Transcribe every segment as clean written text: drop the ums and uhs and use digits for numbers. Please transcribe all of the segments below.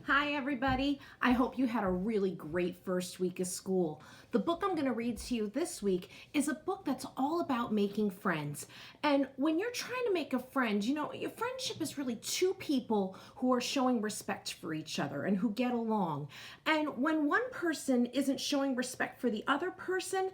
Hi everybody. I hope you had a really great first week of school. The book I'm going to read to you this week is a book that's all about making friends. And when you're trying to make a friend, your friendship is really two people who are showing respect for each other and who get along. And when one person isn't showing respect for the other person,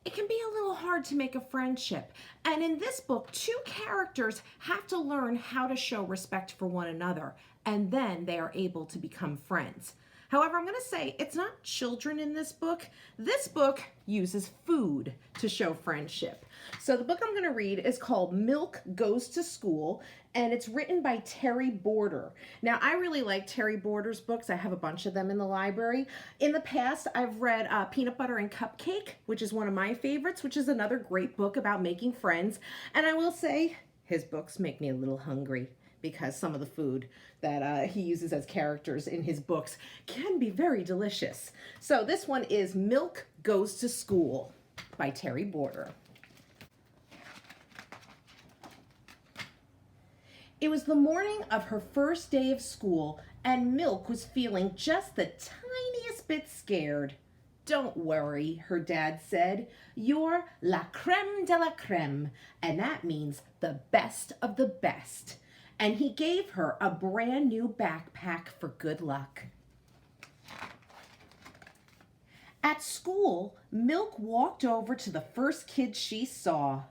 it can be a little hard to make a friendship. And in this book, two characters have to learn how to show respect for one another, and then they are able to become friends. However, I'm going to say it's not children in this book. This book uses food to show friendship. So the book I'm going to read is called Milk Goes to School, and it's written by Terry Border. Now, I really like Terry Border's books. I have a bunch of them in the library. In the past, I've read Peanut Butter and Cupcake, which is one of my favorites, which is another great book about making friends. And I will say, his books make me a little hungry, because some of the food that he uses as characters in his books can be very delicious. So this one is Milk Goes to School by Terry Border. It was the morning of her first day of school, and Milk was feeling just the tiniest bit scared. "Don't worry," her dad said. "You're la creme de la creme, and that means the best of the best." And he gave her a brand new backpack for good luck. At school, Milk walked over to the first kid she saw.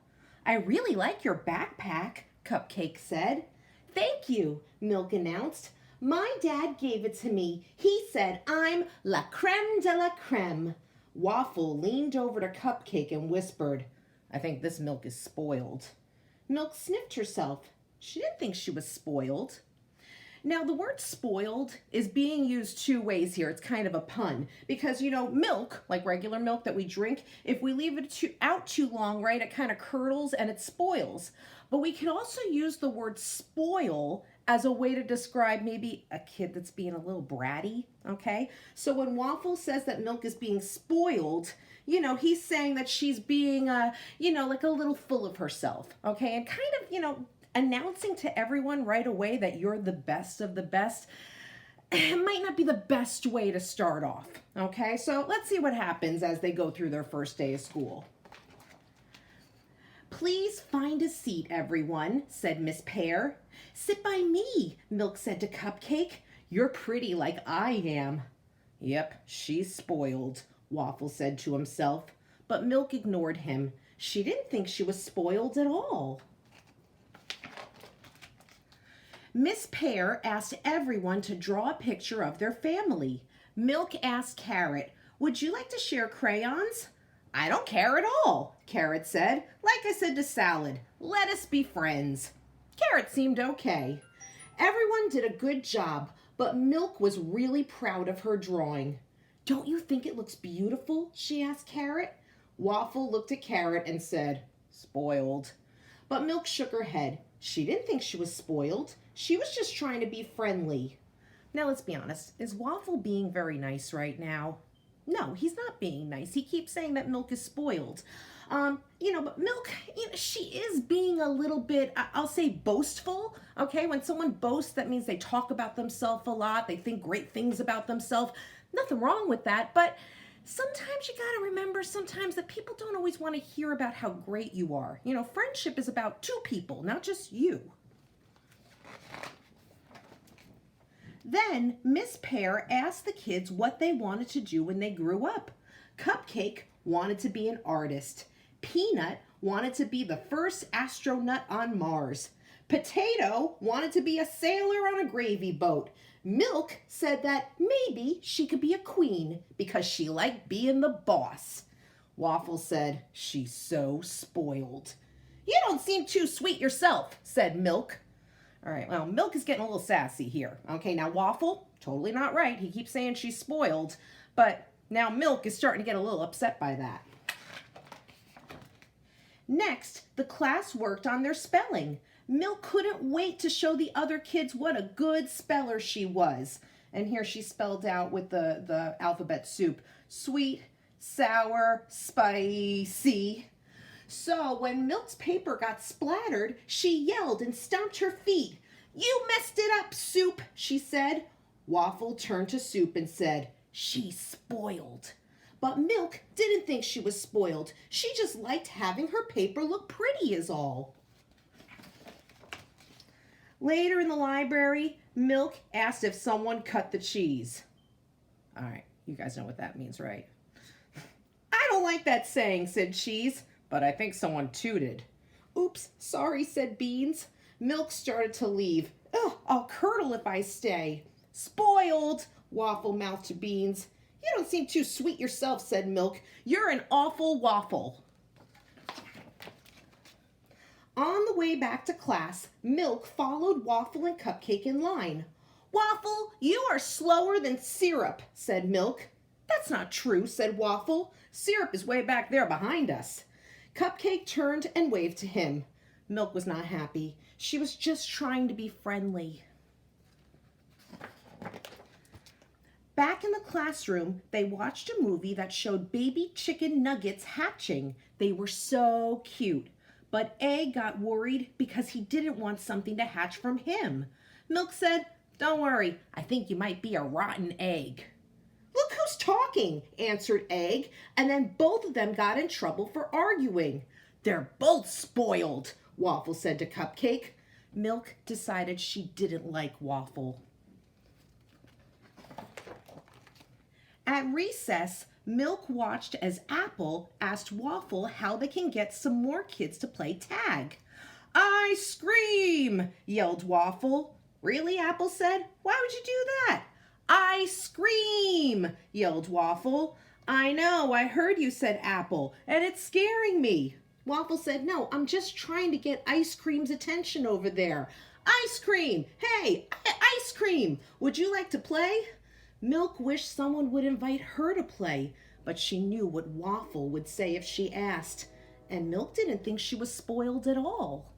"I really like your backpack," Cupcake said. "Thank you," Milk announced. "My dad gave it to me. He said I'm la creme de la creme." Waffle leaned over to Cupcake and whispered, "I think this Milk is spoiled." Milk sniffed herself. She didn't think she was spoiled. Now, the word spoiled is being used two ways here. It's kind of a pun because, milk, like regular milk that we drink, if we leave it out too long, right, it kind of curdles and it spoils. But we can also use the word spoil as a way to describe maybe a kid that's being a little bratty, okay? So when Waffle says that Milk is being spoiled, he's saying that she's being, like a little full of herself, okay? And kind of, announcing to everyone right away that you're the best of the best, it might not be the best way to start off, okay? So let's see what happens as they go through their first day of school. "Please find a seat, everyone," said Miss Pear. "Sit by me," Milk said to Cupcake. "You're pretty like I am." "Yep, she's spoiled," Waffle said to himself. But Milk ignored him. She didn't think she was spoiled at all. Miss Pear asked everyone to draw a picture of their family. Milk asked Carrot, "Would you like to share crayons?" "I don't care at all," Carrot said. "Like I said to Salad, let us be friends." Carrot seemed okay. Everyone did a good job, but Milk was really proud of her drawing. "Don't you think it looks beautiful?" she asked Carrot. Waffle looked at Carrot and said, "Spoiled." But Milk shook her head. She didn't think she was spoiled. She was just trying to be friendly. Now, let's be honest. Is Waffle being very nice right now? No, he's not being nice. He keeps saying that Milk is spoiled. But Milk, she is being a little bit, I'll say, boastful. Okay, when someone boasts, that means they talk about themselves a lot. They think great things about themselves. Nothing wrong with that, but sometimes you got to remember sometimes that people don't always want to hear about how great you are. Friendship is about two people, not just you. Then Miss Pear asked the kids what they wanted to do when they grew up. Cupcake wanted to be an artist. Peanut wanted to be the first astronaut on Mars. Potato wanted to be a sailor on a gravy boat. Milk said that maybe she could be a queen because she liked being the boss. Waffle said, "She's so spoiled." "You don't seem too sweet yourself," said Milk. All right, well, Milk is getting a little sassy here. Okay, now Waffle, totally not right. He keeps saying she's spoiled, but now Milk is starting to get a little upset by that. Next, the class worked on their spelling. Milk couldn't wait to show the other kids what a good speller she was. And here she spelled out with the alphabet soup: sweet, sour, spicy. So when Milk's paper got splattered, she yelled and stomped her feet. "You messed it up, Soup," she said. Waffle turned to Soup and said, "She's spoiled." But Milk didn't think she was spoiled. She just liked having her paper look pretty is all. Later in the library, Milk asked if someone cut the cheese. All right, you guys know what that means, right? "I don't like that saying," said Cheese, "but I think someone tooted." "Oops, sorry," said Beans. Milk started to leave. "Ugh, I'll curdle if I stay." "Spoiled," Waffle mouthed to Beans. "You don't seem too sweet yourself," said Milk. "You're an awful waffle." On the way back to class, Milk followed Waffle and Cupcake in line. "Waffle, you are slower than Syrup," said Milk. "That's not true," said Waffle. "Syrup is way back there behind us." Cupcake turned and waved to him. Milk was not happy. She was just trying to be friendly. Back in the classroom, they watched a movie that showed baby chicken nuggets hatching. They were so cute. But Egg got worried because he didn't want something to hatch from him. Milk said, "Don't worry, I think you might be a rotten egg." "Look who's talking," answered Egg, and then both of them got in trouble for arguing. "They're both spoiled," Waffle said to Cupcake. Milk decided she didn't like Waffle. At recess, Milk watched as Apple asked Waffle how they can get some more kids to play tag. "Ice cream!" yelled Waffle. "Really?" Apple said. "Why would you do that?" "Ice cream!" yelled Waffle. "I know, I heard you," said Apple, "and it's scaring me." Waffle said, "No, I'm just trying to get Ice Cream's attention over there." "Ice Cream! Hey, Ice Cream! Would you like to play?" Milk wished someone would invite her to play, but she knew what Waffle would say if she asked, and Milk didn't think she was spoiled at all.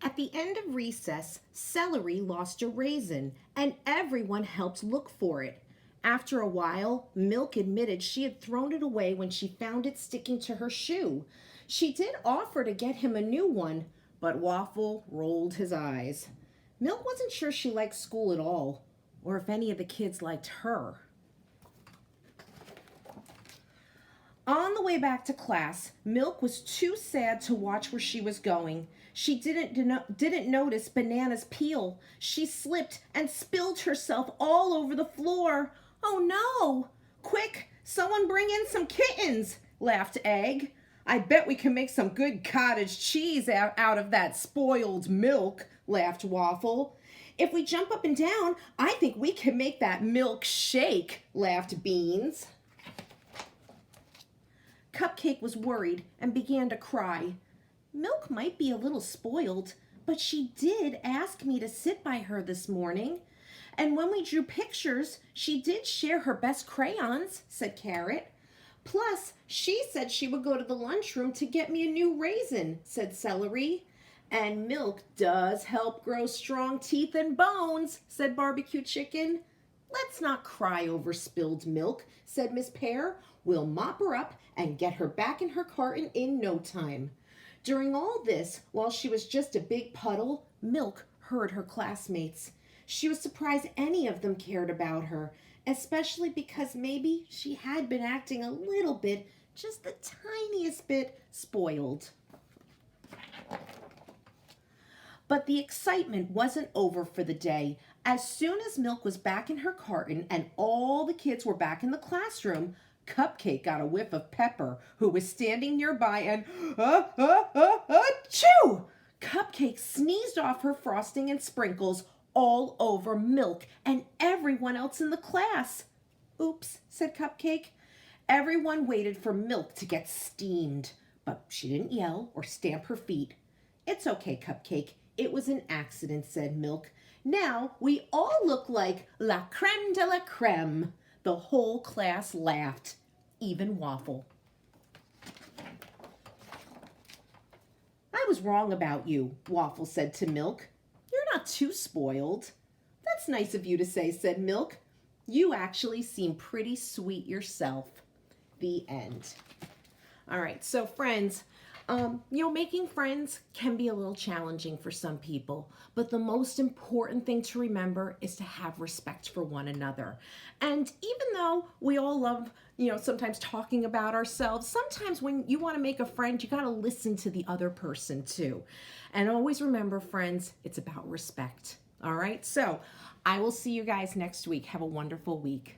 At the end of recess, Celery lost a raisin, and everyone helped look for it. After a while, Milk admitted she had thrown it away when she found it sticking to her shoe. She did offer to get him a new one, but Waffle rolled his eyes. Milk wasn't sure she liked school at all, or if any of the kids liked her. On the way back to class, Milk was too sad to watch where she was going. She didn't notice Banana's peel. She slipped and spilled herself all over the floor. "Oh no! Quick, someone bring in some kittens," laughed Egg. "I bet we can make some good cottage cheese out of that spoiled milk," laughed Waffle. "If we jump up and down, I think we can make that milk shake," laughed Beans. Cupcake was worried and began to cry. "Milk might be a little spoiled, but she did ask me to sit by her this morning. And when we drew pictures, she did share her best crayons," said Carrot. "Plus, she said she would go to the lunchroom to get me a new raisin," said Celery. "And milk does help grow strong teeth and bones," said Barbecue Chicken. "Let's not cry over spilled milk," said Miss Pear. "We'll mop her up and get her back in her carton in no time." During all this, while she was just a big puddle, Milk heard her classmates. She was surprised any of them cared about her, especially because maybe she had been acting a little bit, just the tiniest bit, spoiled. But the excitement wasn't over for the day. As soon as Milk was back in her carton and all the kids were back in the classroom, Cupcake got a whiff of Pepper, who was standing nearby, and achoo! Cupcake sneezed off her frosting and sprinkles all over Milk and everyone else in the class. "Oops," said Cupcake. Everyone waited for Milk to get steamed, but she didn't yell or stamp her feet. "It's okay, Cupcake. It was an accident," said Milk. "Now we all look like la creme de la creme." The whole class laughed, even Waffle. "I was wrong about you," Waffle said to Milk. "You're not too spoiled." "That's nice of you to say," said Milk. "You actually seem pretty sweet yourself." The end. All right, so friends, Making friends can be a little challenging for some people, but the most important thing to remember is to have respect for one another. And even though we all love, sometimes talking about ourselves, sometimes when you want to make a friend, you got to listen to the other person too. And always remember, friends, it's about respect. All right, so I will see you guys next week. Have a wonderful week.